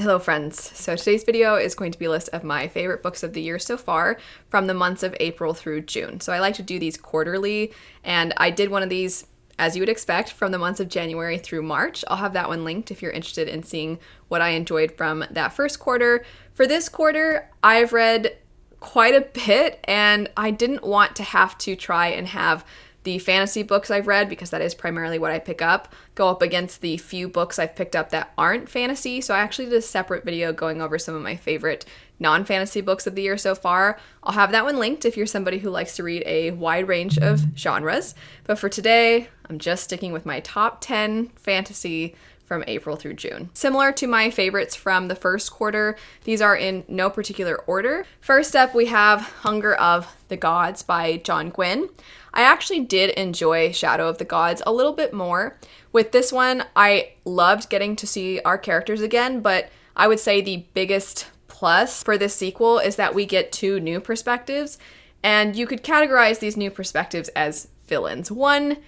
Hello friends, so today's video is going to be a list of my favorite books of the year so far from the months of April through June. So I like to do these quarterly, and I did one of these, as you would expect, from the months of January through March. I'll have that one linked if you're interested in seeing what I enjoyed from that first quarter. For this quarter, I've read quite a bit, and I didn't want to have to try and have the fantasy books I've read, because that is primarily what I pick up, go up against the few books I've picked up that aren't fantasy. So I actually did a separate video going over some of my favorite non-fantasy books of the year so far. I'll have that one linked if you're somebody who likes to read a wide range of genres. But for today, I'm just sticking with my top 10 fantasy from April through June. Similar to my favorites from the first quarter, these are in no particular order. First up, we have Hunger of the Gods by John Gwynne. I actually did enjoy Shadow of the Gods a little bit more. With this one, I loved getting to see our characters again, but I would say the biggest plus for this sequel is that we get two new perspectives, and you could categorize these new perspectives as villains. One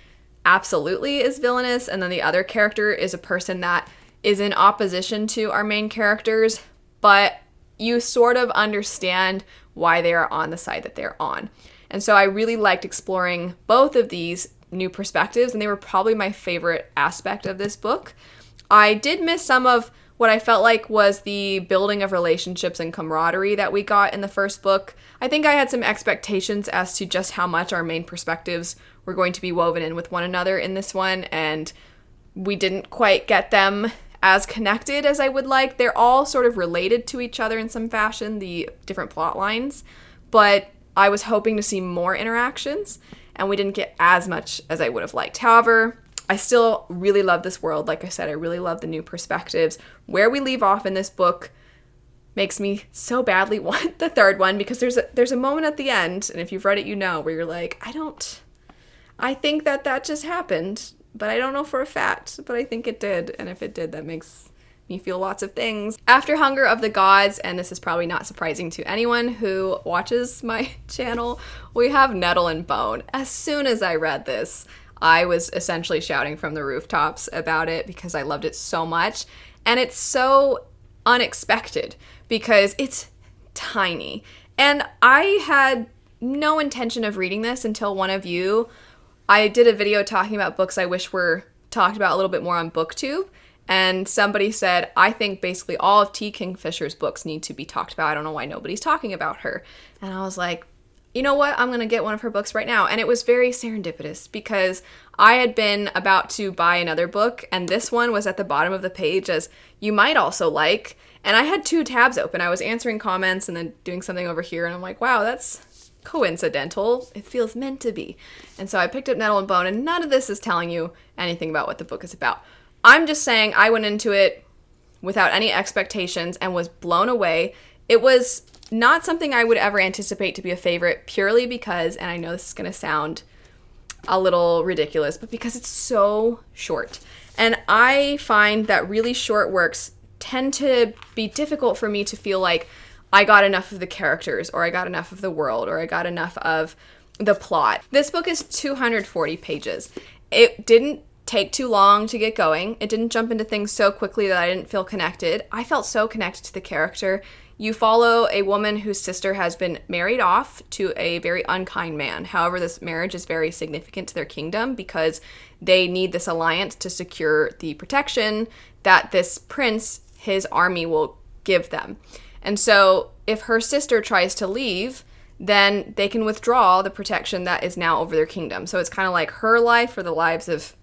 absolutely is villainous, and then the other character is a person that is in opposition to our main characters, but you sort of understand why they are on the side that they're on. And so I really liked exploring both of these new perspectives, and they were probably my favorite aspect of this book. I did miss some of what I felt like was the building of relationships and camaraderie that we got in the first book. I think I had some expectations as to just how much our main perspectives were going to be woven in with one another in this one, and we didn't quite get them as connected as I would like. They're all sort of related to each other in some fashion, the different plot lines, but I was hoping to see more interactions, and we didn't get as much as I would have liked. However, I still really love this world. Like I said, I really love the new perspectives. Where we leave off in this book makes me so badly want the third one, because there's a moment at the end, and if you've read it, you know, where you're like, I think that just happened, but I don't know for a fact, but I think it did, and if it did, that makes me feel lots of things. After Hunger of the Gods, and this is probably not surprising to anyone who watches my channel, we have Nettle and Bone. As soon as I read this, I was essentially shouting from the rooftops about it because I loved it so much. And it's so unexpected because it's tiny. And I had no intention of reading this until one of you. I did a video talking about books I wish were talked about a little bit more on BookTube. And somebody said, I think basically all of T. Kingfisher's books need to be talked about. I don't know why nobody's talking about her. And I was like, you know what? I'm going to get one of her books right now. And it was very serendipitous because I had been about to buy another book, and this one was at the bottom of the page as you might also like. And I had two tabs open. I was answering comments and then doing something over here. And I'm like, wow, that's coincidental. It feels meant to be. And so I picked up Nettle and Bone, and none of this is telling you anything about what the book is about. I'm just saying I went into it without any expectations and was blown away. It was not something I would ever anticipate to be a favorite, purely because, and I know this is going to sound a little ridiculous, but because it's so short. And I find that really short works tend to be difficult for me to feel like I got enough of the characters, or I got enough of the world, or I got enough of the plot. This book is 240 pages. It didn't take too long to get going. It didn't jump into things so quickly that I didn't feel connected. I felt so connected to the character. You follow a woman whose sister has been married off to a very unkind man. However, this marriage is very significant to their kingdom because they need this alliance to secure the protection that this prince, his army, will give them. And so if her sister tries to leave, then they can withdraw the protection that is now over their kingdom. So it's kind of like her life or the lives of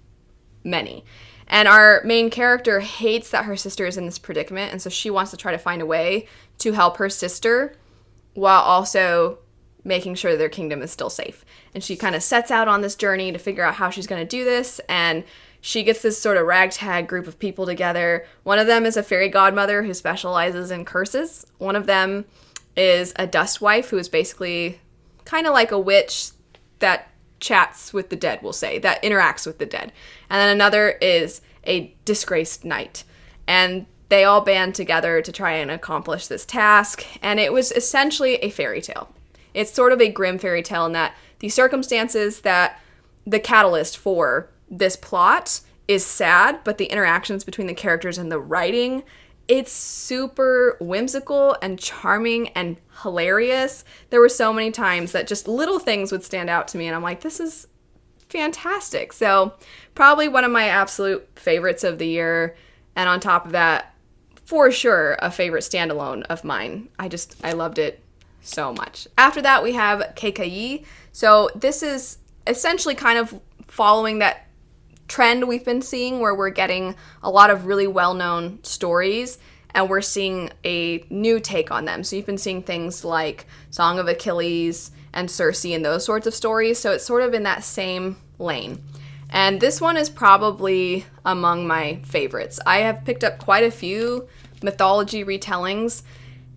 many. And our main character hates that her sister is in this predicament, and so she wants to try to find a way to help her sister while also making sure their kingdom is still safe. And she kind of sets out on this journey to figure out how she's going to do this, and she gets this sort of ragtag group of people together. One of them is a fairy godmother who specializes in curses. One of them is a dust wife who is basically kind of like a witch that chats with the dead, we'll say, that interacts with the dead. And then another is a disgraced knight. And they all band together to try and accomplish this task. And it was essentially a fairy tale. It's sort of a grim fairy tale in that the circumstances that the catalyst for this plot is sad, but the interactions between the characters and the writing It's super whimsical and charming and hilarious. There were so many times that just little things would stand out to me, and I'm like, this is fantastic. So probably one of my absolute favorites of the year. And on top of that, for sure, a favorite standalone of mine. I loved it so much. After that, we have Keikai. So this is essentially kind of following that trend we've been seeing where we're getting a lot of really well-known stories and we're seeing a new take on them. So you've been seeing things like Song of Achilles and Circe and those sorts of stories. So it's sort of in that same lane. And this one is probably among my favorites. I have picked up quite a few mythology retellings,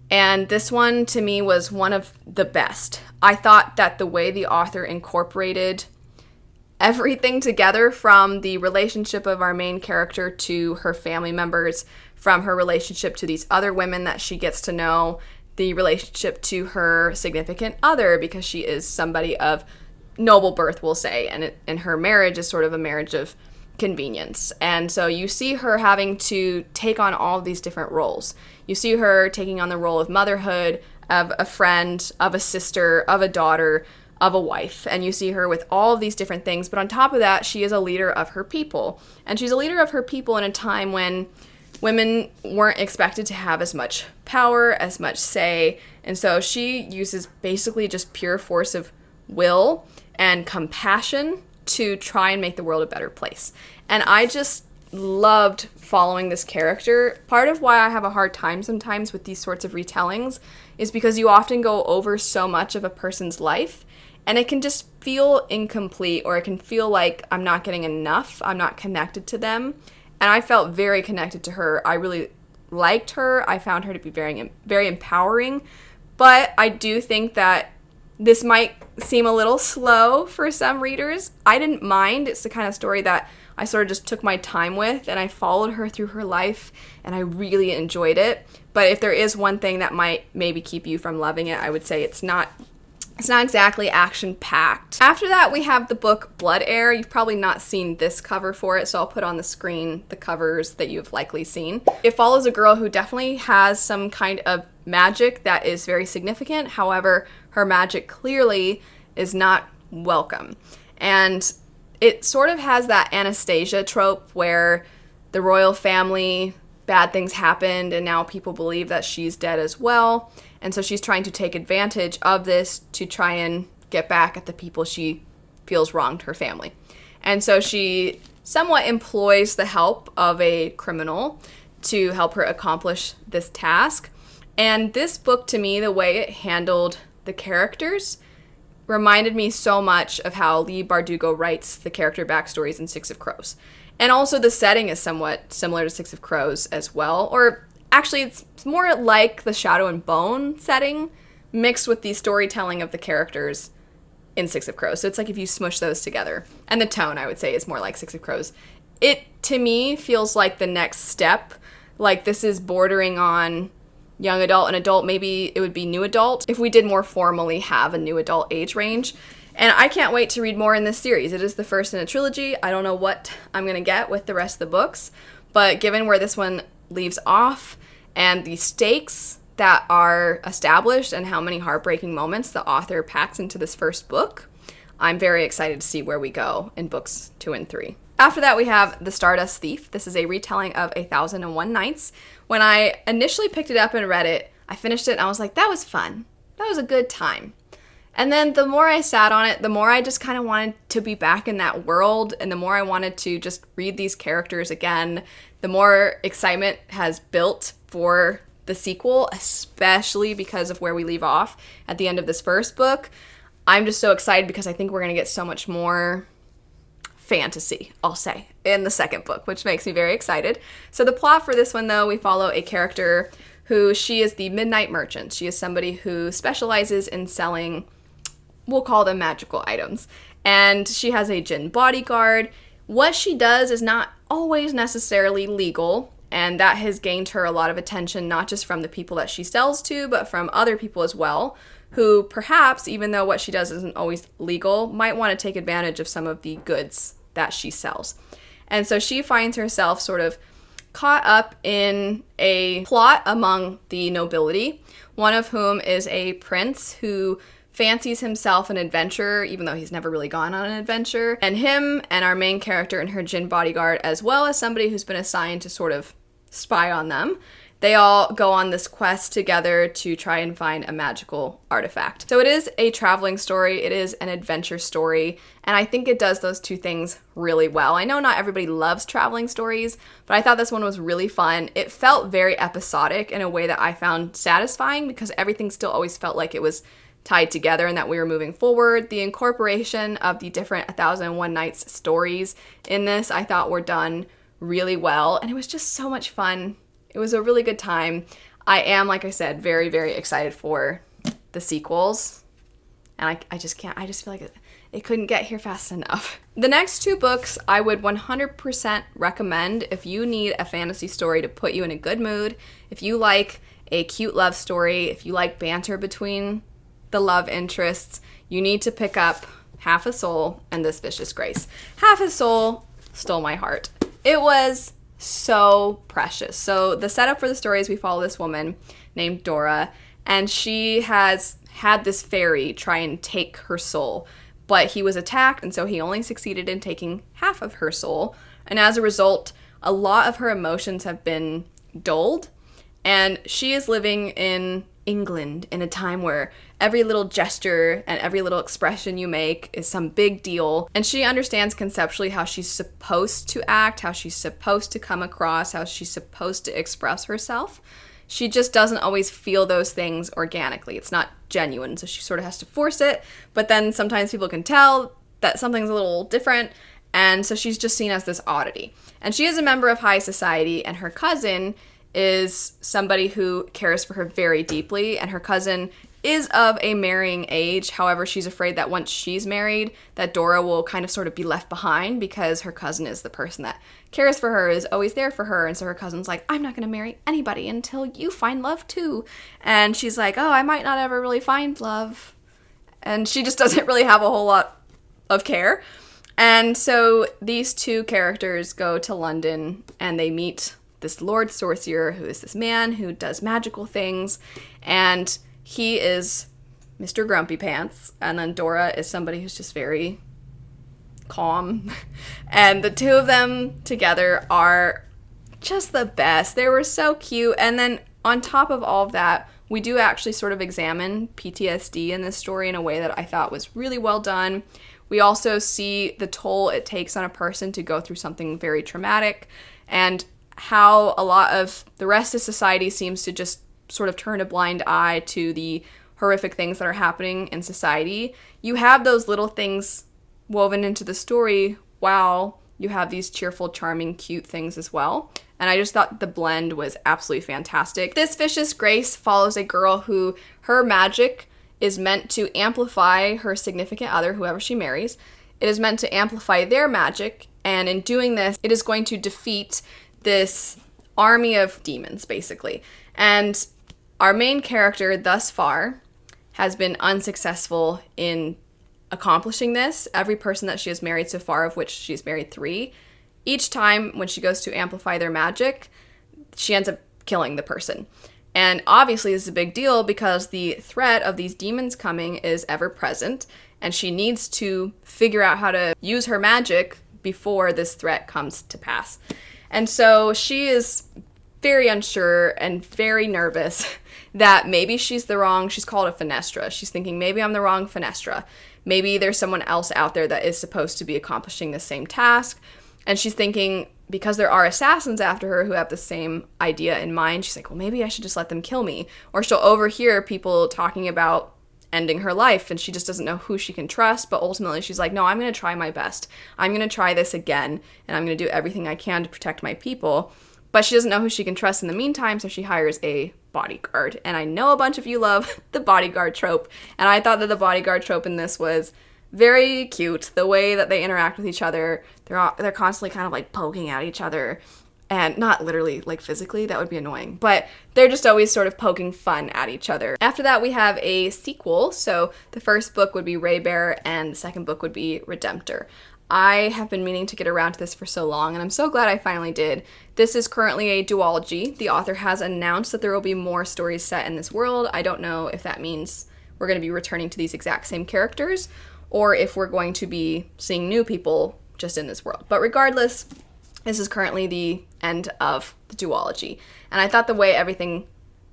and this one to me was one of the best. I thought that the way the author incorporated everything together, from the relationship of our main character to her family members, from her relationship to these other women that she gets to know, the relationship to her significant other, because she is somebody of noble birth, we'll say, and her marriage is sort of a marriage of convenience. And so you see her having to take on all of these different roles. You see her taking on the role of motherhood, of a friend, of a sister, of a daughter, of a wife, and you see her with all of these different things. But on top of that, she is a leader of her people, and she's a leader of her people in a time when women weren't expected to have as much power, as much say, and so she uses basically just pure force of will and compassion to try and make the world a better place. And I just loved following this character. Part of why I have a hard time sometimes with these sorts of retellings is because you often go over so much of a person's life, and it can just feel incomplete, or it can feel like I'm not getting enough, I'm not connected to them. And I felt very connected to her. I really liked her. I found her to be very, very empowering. But I do think that this might seem a little slow for some readers. I didn't mind. It's the kind of story that I sort of just took my time with, and I followed her through her life, and I really enjoyed it. But if there is one thing that might maybe keep you from loving it, I would say it's not exactly action-packed. After that, we have the book Blood Heir. You've probably not seen this cover for it, so I'll put on the screen the covers that you've likely seen. It follows a girl who definitely has some kind of magic that is very significant. However, her magic clearly is not welcome. And it sort of has that Anastasia trope where the royal family, bad things happened, and now people believe that she's dead as well. And so she's trying to take advantage of this to try and get back at the people she feels wronged her family. And so she somewhat employs the help of a criminal to help her accomplish this task. And this book, to me, the way it handled the characters reminded me so much of how Leigh Bardugo writes the character backstories in Six of Crows. And also the setting is somewhat similar to Six of Crows as well, or actually, it's more like the Shadow and Bone setting mixed with the storytelling of the characters in Six of Crows. So it's like if you smush those together. And the tone, I would say, is more like Six of Crows. It, to me, feels like the next step. Like this is bordering on young adult and adult. Maybe it would be new adult if we did more formally have a new adult age range. And I can't wait to read more in this series. It is the first in a trilogy. I don't know what I'm going to get with the rest of the books. But given where this one leaves off, and the stakes that are established and how many heartbreaking moments the author packs into this first book, I'm very excited to see where we go in books 2 and 3. After that, we have The Stardust Thief. This is a retelling of 1001 Nights. When I initially picked it up and read it, I finished it and I was like, that was fun. That was a good time. And then the more I sat on it, the more I just kind of wanted to be back in that world, and the more I wanted to just read these characters again, the more excitement has built for the sequel, especially because of where we leave off at the end of this first book. I'm just so excited because I think we're going to get so much more fantasy, I'll say, in the second book, which makes me very excited. So the plot for this one, though, we follow a character who she is the Midnight Merchant. She is somebody who specializes in selling, we'll call them magical items. And she has a djinn bodyguard. What she does is not always necessarily legal, and that has gained her a lot of attention, not just from the people that she sells to, but from other people as well, who perhaps, even though what she does isn't always legal, might want to take advantage of some of the goods that she sells. And so she finds herself sort of caught up in a plot among the nobility, one of whom is a prince who fancies himself an adventurer, even though he's never really gone on an adventure. And him and our main character and her djinn bodyguard, as well as somebody who's been assigned to sort of spy on them, they all go on this quest together to try and find a magical artifact. So it is a traveling story, it is an adventure story, and I think it does those two things really well. I know not everybody loves traveling stories, but I thought this one was really fun. It felt very episodic in a way that I found satisfying because everything still always felt like it was tied together and that we were moving forward. The incorporation of the different 1001 Nights stories in this I thought were done really well, and it was just so much fun. It was a really good time. I am, like I said, very, very excited for the sequels. And I just can't, I just feel like it couldn't get here fast enough. The next two books I would 100% recommend if you need a fantasy story to put you in a good mood, if you like a cute love story, if you like banter between the love interests, you need to pick up Half a Soul and This Vicious Grace. Half a Soul stole my heart. It was so precious. So the setup for the story is we follow this woman named Dora, and she has had this fairy try and take her soul, but he was attacked, and so he only succeeded in taking half of her soul, and as a result, a lot of her emotions have been dulled, and she is living in England in a time where every little gesture and every little expression you make is some big deal. And she understands conceptually how she's supposed to act, how she's supposed to come across, how she's supposed to express herself. She just doesn't always feel those things organically. It's not genuine, so she sort of has to force it. But then sometimes people can tell that something's a little different, and so she's just seen as this oddity. And she is a member of high society, and her cousin is somebody who cares for her very deeply, and her cousin is of a marrying age. However, she's afraid that once she's married, that Dora will kind of sort of be left behind because her cousin is the person that cares for her, is always there for her, and so her cousin's like, I'm not going to marry anybody until you find love too. And she's like, oh, I might not ever really find love. And she just doesn't really have a whole lot of care. And so these two characters go to London and they meet this Lord Sorcier, who is this man who does magical things, and he is Mr. Grumpy Pants, and then Dora is somebody who's just very calm, and the two of them together are just the best. They were so cute, and then on top of all of that, we do actually sort of examine PTSD in this story in a way that I thought was really well done. We also see the toll it takes on a person to go through something very traumatic, and how a lot of the rest of society seems to just sort of turn a blind eye to the horrific things that are happening in society. You have those little things woven into the story while you have these cheerful, charming, cute things as well. And I just thought the blend was absolutely fantastic. This Vicious Grace follows a girl who her magic is meant to amplify her significant other, whoever she marries. It is meant to amplify their magic, and in doing this, it is going to defeat this army of demons, basically. And our main character thus far has been unsuccessful in accomplishing this. Every person that she has married so far, of which she's married 3, each time when she goes to amplify their magic, she ends up killing the person. And obviously this is a big deal because the threat of these demons coming is ever present, and she needs to figure out how to use her magic before this threat comes to pass. And so she is very unsure and very nervous that maybe she's called a Fenestra. She's thinking, maybe I'm the wrong Fenestra. Maybe there's someone else out there that is supposed to be accomplishing the same task. And she's thinking, because there are assassins after her who have the same idea in mind, she's like, well, maybe I should just let them kill me. Or she'll overhear people talking about ending her life, and she just doesn't know who she can trust, but ultimately she's like, no, I'm going to try my best. I'm going to try this again, and I'm going to do everything I can to protect my people. But she doesn't know who she can trust in the meantime, so she hires a bodyguard. And I know a bunch of you love the bodyguard trope, and I thought that the bodyguard trope in this was very cute. The way that they interact with each other, they're constantly kind of like poking at each other, and not literally like physically, that would be annoying, but they're just always sort of poking fun at each other. After that, we have a sequel. So the first book would be Raybear and the second book would be Redemptor. I have been meaning to get around to this for so long, and I'm so glad I finally did. This is currently a duology. The author has announced that there will be more stories set in this world. I don't know if that means we're going to be returning to these exact same characters, or if we're going to be seeing new people just in this world. But regardless, this is currently the end of the duology. And I thought the way everything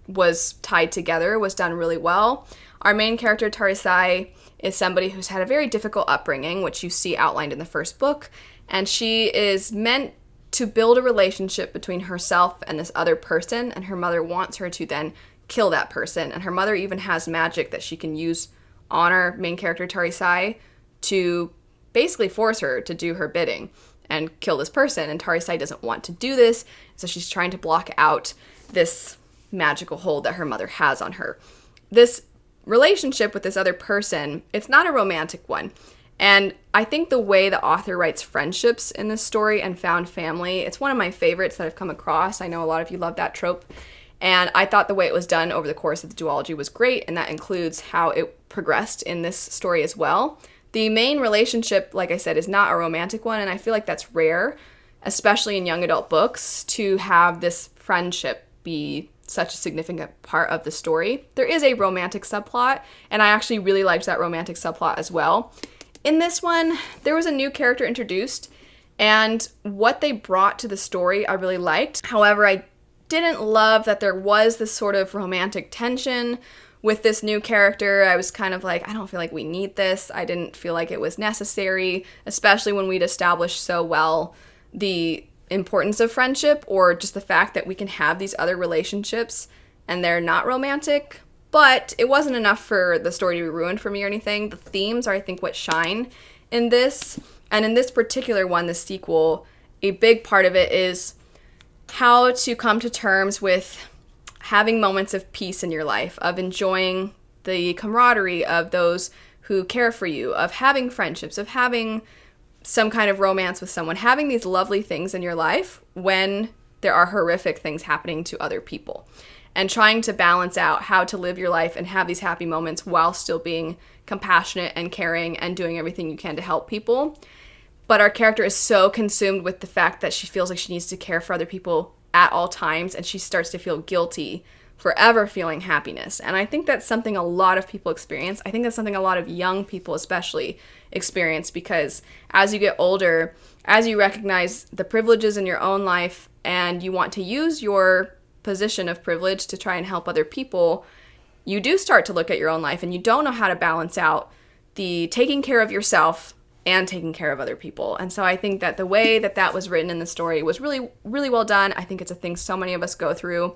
was tied together was done really well. Our main character, Tarisai, is somebody who's had a very difficult upbringing, which you see outlined in the first book. And she is meant to build a relationship between herself and this other person, and her mother wants her to then kill that person. And her mother even has magic that she can use on our main character, Tarisai, to basically force her to do her bidding and kill this person. And Tarisai doesn't want to do this, so she's trying to block out this magical hold that her mother has on her. This relationship with this other person, it's not a romantic one. And I think the way the author writes friendships in this story and found family, it's one of my favorites that I've come across. I know a lot of you love that trope. And I thought the way it was done over the course of the duology was great, and that includes how it progressed in this story as well. The main relationship, like I said, is not a romantic one, and I feel like that's rare, especially in young adult books, to have this friendship be such a significant part of the story. There is a romantic subplot, and I actually really liked that romantic subplot as well. In this one, there was a new character introduced, and what they brought to the story I really liked. However, I didn't love that there was this sort of romantic tension with this new character. I was kind of like, I don't feel like we need this. I didn't feel like it was necessary, especially when we'd established so well the importance of friendship, or just the fact that we can have these other relationships and they're not romantic. But it wasn't enough for the story to be ruined for me or anything. The themes are, I think, what shine in this. And in this particular one, the sequel, a big part of it is how to come to terms with having moments of peace in your life, of enjoying the camaraderie of those who care for you, of having friendships, of having some kind of romance with someone, having these lovely things in your life when there are horrific things happening to other people, and trying to balance out how to live your life and have these happy moments while still being compassionate and caring and doing everything you can to help people. But our character is so consumed with the fact that she feels like she needs to care for other people at all times, and she starts to feel guilty for ever feeling happiness. And I think that's something a lot of people experience. I think that's something a lot of young people especially experience, because as you get older, as you recognize the privileges in your own life and you want to use your position of privilege to try and help other people, you do start to look at your own life and you don't know how to balance out the taking care of yourself and taking care of other people. And so I think that the way that that was written in the story was really, really well done. I think it's a thing so many of us go through.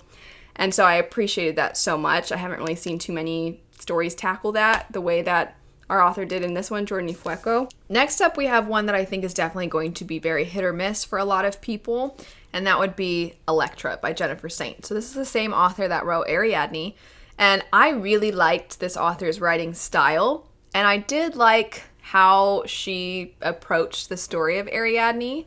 And so I appreciated that so much. I haven't really seen too many stories tackle that the way that our author did in this one, Jordan Fueco. Next up, we have one that I think is definitely going to be very hit or miss for a lot of people, and that would be Elektra by Jennifer Saint. So this is the same author that wrote Ariadne, and I really liked this author's writing style, and I did like how she approached the story of Ariadne,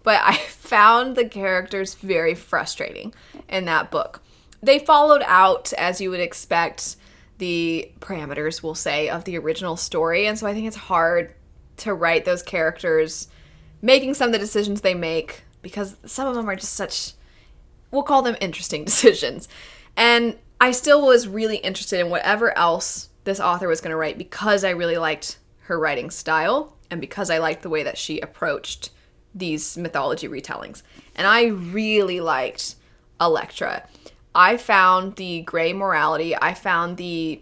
but I found the characters very frustrating in that book. They followed out, as you would expect, the parameters, we'll say, of the original story, and so I think it's hard to write those characters making some of the decisions they make, because some of them are just such, we'll call them interesting decisions. And I still was really interested in whatever else this author was going to write, because I really liked her writing style and because I liked the way that she approached these mythology retellings. And I really liked Elektra. I found the gray morality, I found the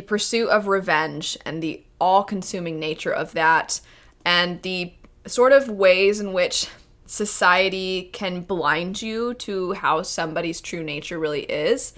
pursuit of revenge and the all-consuming nature of that, and the sort of ways in which society can blind you to how somebody's true nature really is.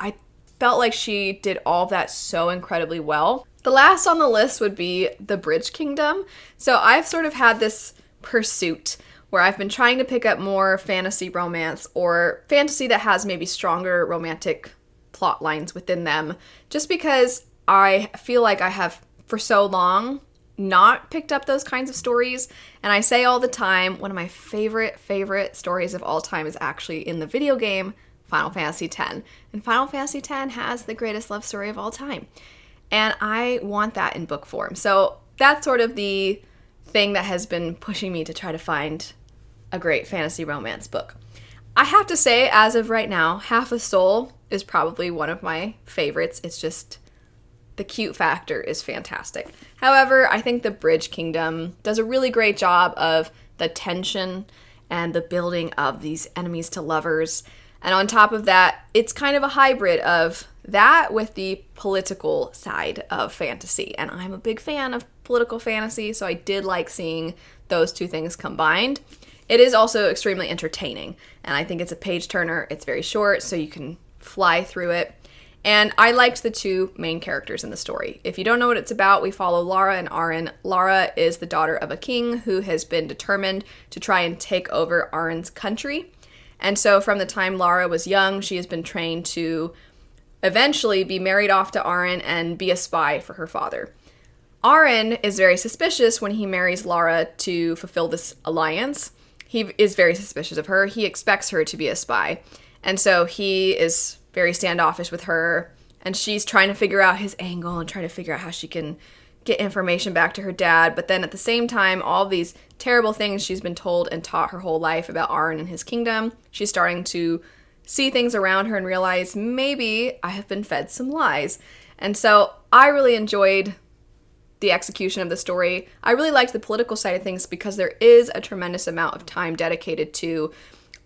I felt like she did all of that so incredibly well. The last on the list would be The Bridge Kingdom. So I've sort of had this pursuit where I've been trying to pick up more fantasy romance, or fantasy that has maybe stronger romantic plot lines within them, just because I feel like I have for so long not picked up those kinds of stories. And I say all the time, one of my favorite stories of all time is actually in the video game Final Fantasy X. And Final Fantasy X has the greatest love story of all time. And I want that in book form. So that's sort of the thing that has been pushing me to try to find a great fantasy romance book. I have to say, as of right now, Half a Soul is probably one of my favorites. It's just, the cute factor is fantastic. However, I think The Bridge Kingdom does a really great job of the tension and the building of these enemies to lovers. And on top of that, it's kind of a hybrid of that with the political side of fantasy. And I'm a big fan of political fantasy, so I did like seeing those two things combined. It is also extremely entertaining, and I think it's a page turner. It's very short, so you can fly through it. And I liked the two main characters in the story. If you don't know what it's about, we follow Lara and Arin. Lara is the daughter of a king who has been determined to try and take over Arin's country. And so from the time Lara was young, she has been trained to eventually be married off to Arin and be a spy for her father. Arin is very suspicious when he marries Lara to fulfill this alliance. He is very suspicious of her. He expects her to be a spy. And so he is very standoffish with her, and she's trying to figure out his angle and trying to figure out how she can get information back to her dad. But then at the same time, all these terrible things she's been told and taught her whole life about Arin and his kingdom, she's starting to see things around her and realize, maybe I have been fed some lies. And so I really enjoyed the execution of the story. I really liked the political side of things because there is a tremendous amount of time dedicated to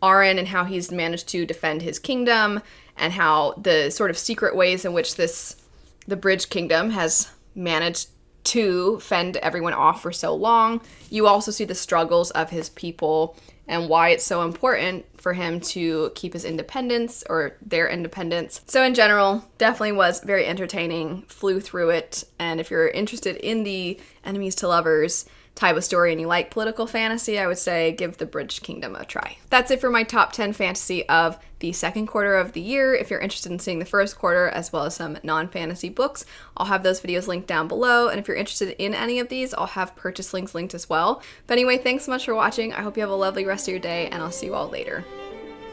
Arin and how he's managed to defend his kingdom, and how the sort of secret ways in which the Bridge Kingdom has managed to fend everyone off for so long. You also see the struggles of his people and why it's so important for him to keep his independence, or their independence. So in general, definitely was very entertaining, flew through it, and if you're interested in the enemies to lovers type of story and you like political fantasy, I would say give The Bridge Kingdom a try. That's it for my top 10 fantasy of the second quarter of the year. If you're interested in seeing the first quarter as well as some non-fantasy books, I'll have those videos linked down below, and if you're interested in any of these, I'll have purchase links linked as well. But anyway, thanks so much for watching. I hope you have a lovely rest of your day, and I'll see you all later.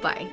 Bye.